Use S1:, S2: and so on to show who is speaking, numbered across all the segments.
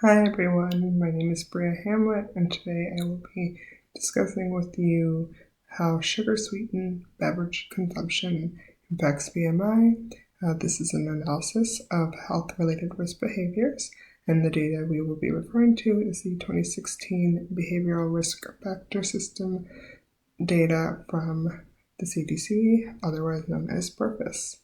S1: Hi everyone, my name is Bria Hamlet, and today I will be discussing with you how sugar-sweetened beverage consumption impacts BMI. This is an analysis of health-related risk behaviors, and the data we will be referring to is the 2016 Behavioral Risk Factor System data from the CDC, otherwise known as BRFSS.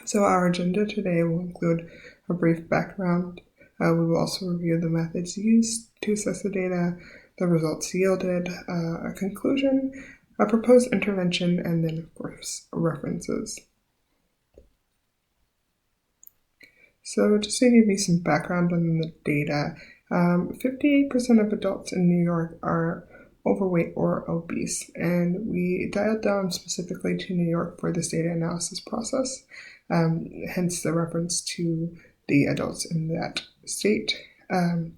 S1: So our agenda today will include a brief background. We will also review the methods used to assess the data, the results yielded, a conclusion, a proposed intervention, and then, of course, references. So just to give you some background on the data, 58% of adults in New York are overweight or obese, and we dialed down specifically to New York for this data analysis process, hence the reference to the adults in that state. And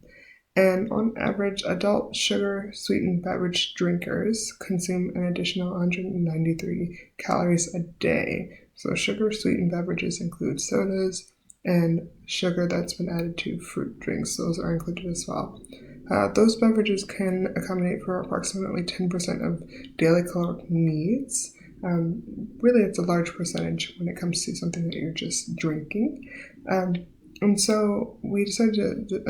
S1: on average, adult sugar-sweetened beverage drinkers consume an additional 193 calories a day. So sugar-sweetened beverages include sodas and sugar that's been added to fruit drinks. Those are included as well. Those beverages can accommodate for approximately 10% of daily caloric needs. Really, it's a large percentage when it comes to something that you're just drinking. And so we decided to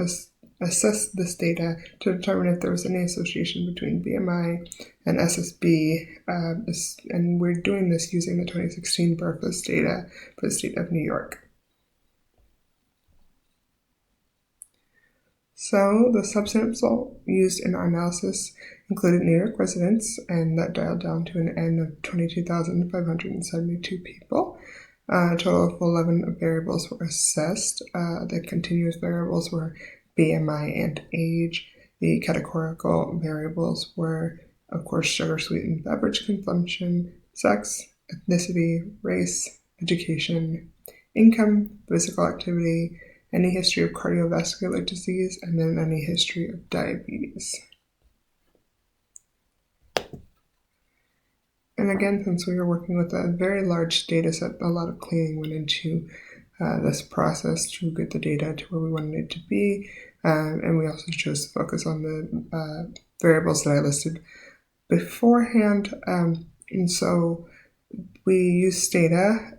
S1: assess this data to determine if there was any association between BMI and SSB, and we're doing this using the 2016 BRFSS data for the state of New York. So the subsample used in our analysis included New York residents, and that dialed down to an N of 22,572 people. A total of 11 variables were assessed. The continuous variables were BMI and age. The categorical variables were, of course, sugar-sweetened beverage consumption, sex, ethnicity, race, education, income, physical activity, any history of cardiovascular disease, and then any history of diabetes. And again, since we were working with a very large data set, a lot of cleaning went into this process to get the data to where we wanted it to be. And we also chose to focus on the variables that I listed beforehand. And so we used data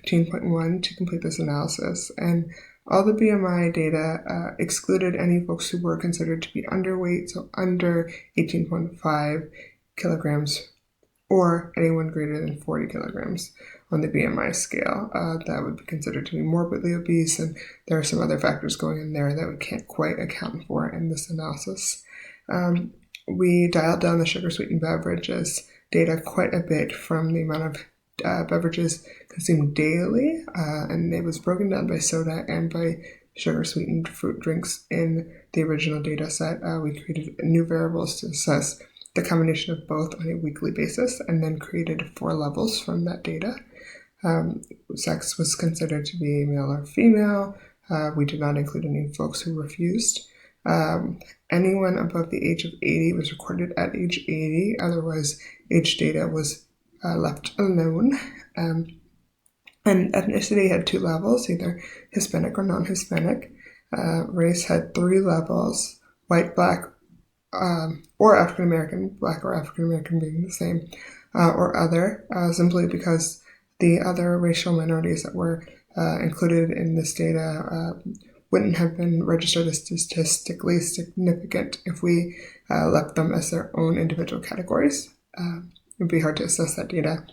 S1: 15.1 to complete this analysis. And all the BMI data excluded any folks who were considered to be underweight, so under 18.5 kilograms, or anyone greater than 40 kilograms on the BMI scale. That would be considered to be morbidly obese, and there are some other factors going in there that we can't quite account for in this analysis. We dialed down the sugar-sweetened beverages data quite a bit from the amount of beverages consumed daily, and it was broken down by soda and by sugar-sweetened fruit drinks in the original data set. We created new variables to assess the combination of both on a weekly basis, and then created 4 levels from that data. Sex was considered to be male or female. We did not include any folks who refused. Anyone above the age of 80 was recorded at age 80, otherwise age data was left alone. And ethnicity had 2 levels, either Hispanic or non-Hispanic. Race had 3 levels, white, black, or African-American, black or African-American being the same, or other, simply because the other racial minorities that were included in this data wouldn't have been registered as statistically significant if we left them as their own individual categories. It would be hard to assess that data.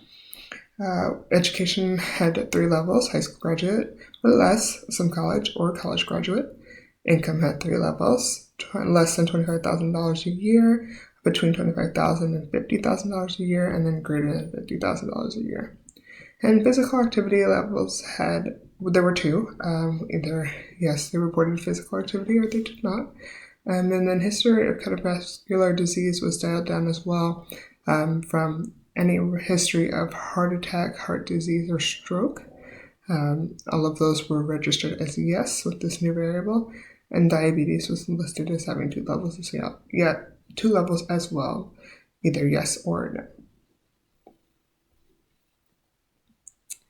S1: Education had 3 levels: high school graduate or less, some college or college graduate. Income had 3 levels: less than $25,000 a year, between $25,000 and $50,000 a year, and then greater than $50,000 a year. And physical activity levels there were 2. Either, yes, they reported physical activity, or they did not. And then history of cardiovascular disease was dialed down as well, from any history of heart attack, heart disease, or stroke. All of those were registered as yes with this new variable, and diabetes was listed as having 2 levels as well. 2 levels as well, either yes or no.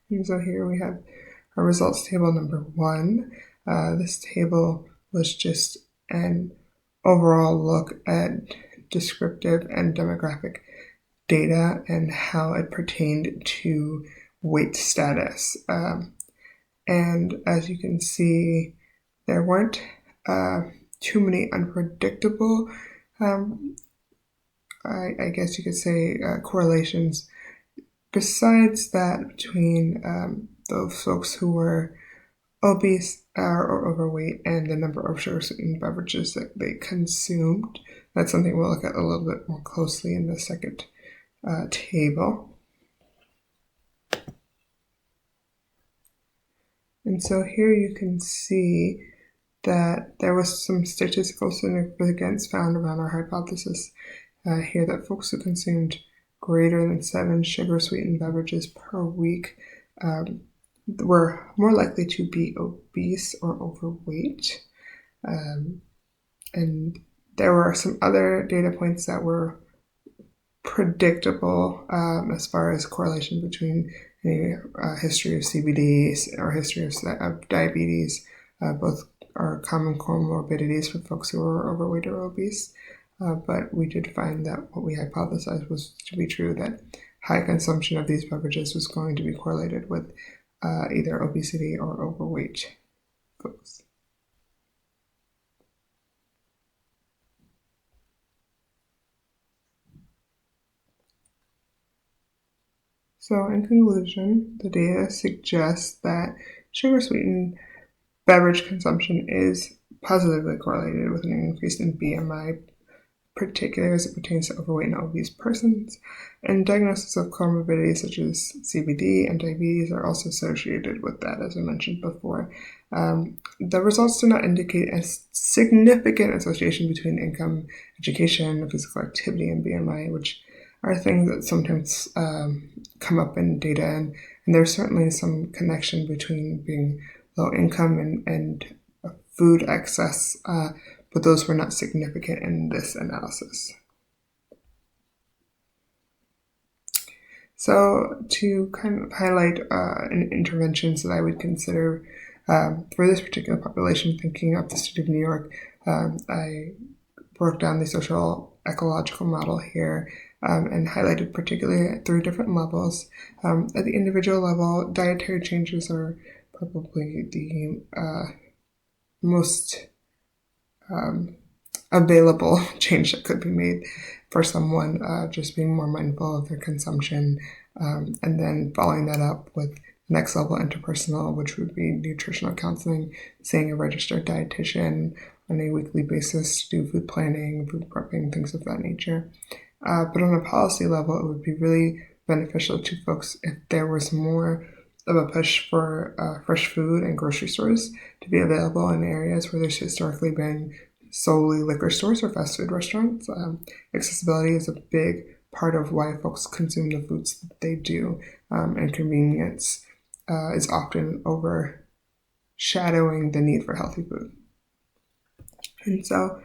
S1: And so here we have our results table number 1. This table was just an overall look at descriptive and demographic data and how it pertained to weight status. And as you can see, there weren't too many unpredictable, I guess you could say, correlations besides that between those folks who were obese or overweight and the number of sugar-sweetened beverages that they consumed. That's something we'll look at a little bit more closely in the second table. And so here you can see that there was some statistical significance found around our hypothesis here that folks who consumed greater than 7 sugar-sweetened beverages per week were more likely to be obese or overweight. And there were some other data points that were predictable as far as correlation between a history of CBD or history of diabetes. Both are common comorbidities for folks who are overweight or obese. But we did find that what we hypothesized was to be true, that high consumption of these beverages was going to be correlated with either obesity or overweight folks. So in conclusion, the data suggests that sugar-sweetened beverage consumption is positively correlated with an increase in BMI, particularly as it pertains to overweight and obese persons, and diagnosis of comorbidities such as CBD and diabetes are also associated with that, as I mentioned before. The results do not indicate a significant association between income, education, physical activity, and BMI, which are things that sometimes come up in data, and there's certainly some connection between being low income and food excess, but those were not significant in this analysis. So to kind of highlight interventions that I would consider for this particular population, thinking of the state of New York, I broke down the social ecological model here and highlighted particularly at 3 different levels. At the individual level, dietary changes are probably the most available change that could be made for someone, just being more mindful of their consumption, and then following that up with next level interpersonal, which would be nutritional counseling, seeing a registered dietitian on a weekly basis to do food planning, food prepping, things of that nature. But on a policy level, it would be really beneficial to folks if there was more of a push for fresh food and grocery stores to be available in areas where there's historically been solely liquor stores or fast food restaurants. Accessibility is a big part of why folks consume the foods that they do, and convenience is often overshadowing the need for healthy food. And so,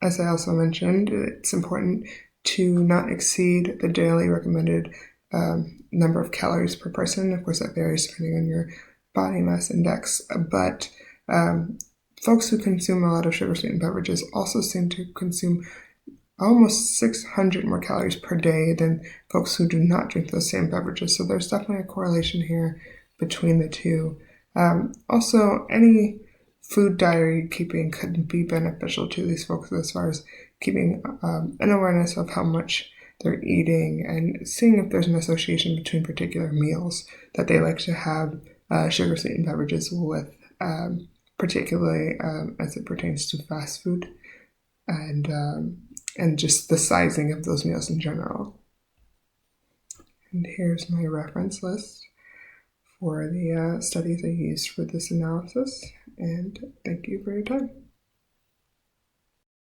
S1: as I also mentioned, it's important to not exceed the daily recommended number of calories per person. Of course, that varies depending on your body mass index, but folks who consume a lot of sugar-sweetened beverages also seem to consume almost 600 more calories per day than folks who do not drink those same beverages. So there's definitely a correlation here between the two. Also, any food diary keeping could be beneficial to these folks as far as keeping an awareness of how much they're eating and seeing if there's an association between particular meals that they like to have sugar-sweetened beverages with, particularly as it pertains to fast food and just the sizing of those meals in general. And here's my reference list for the studies I used for this analysis, and thank you for your time.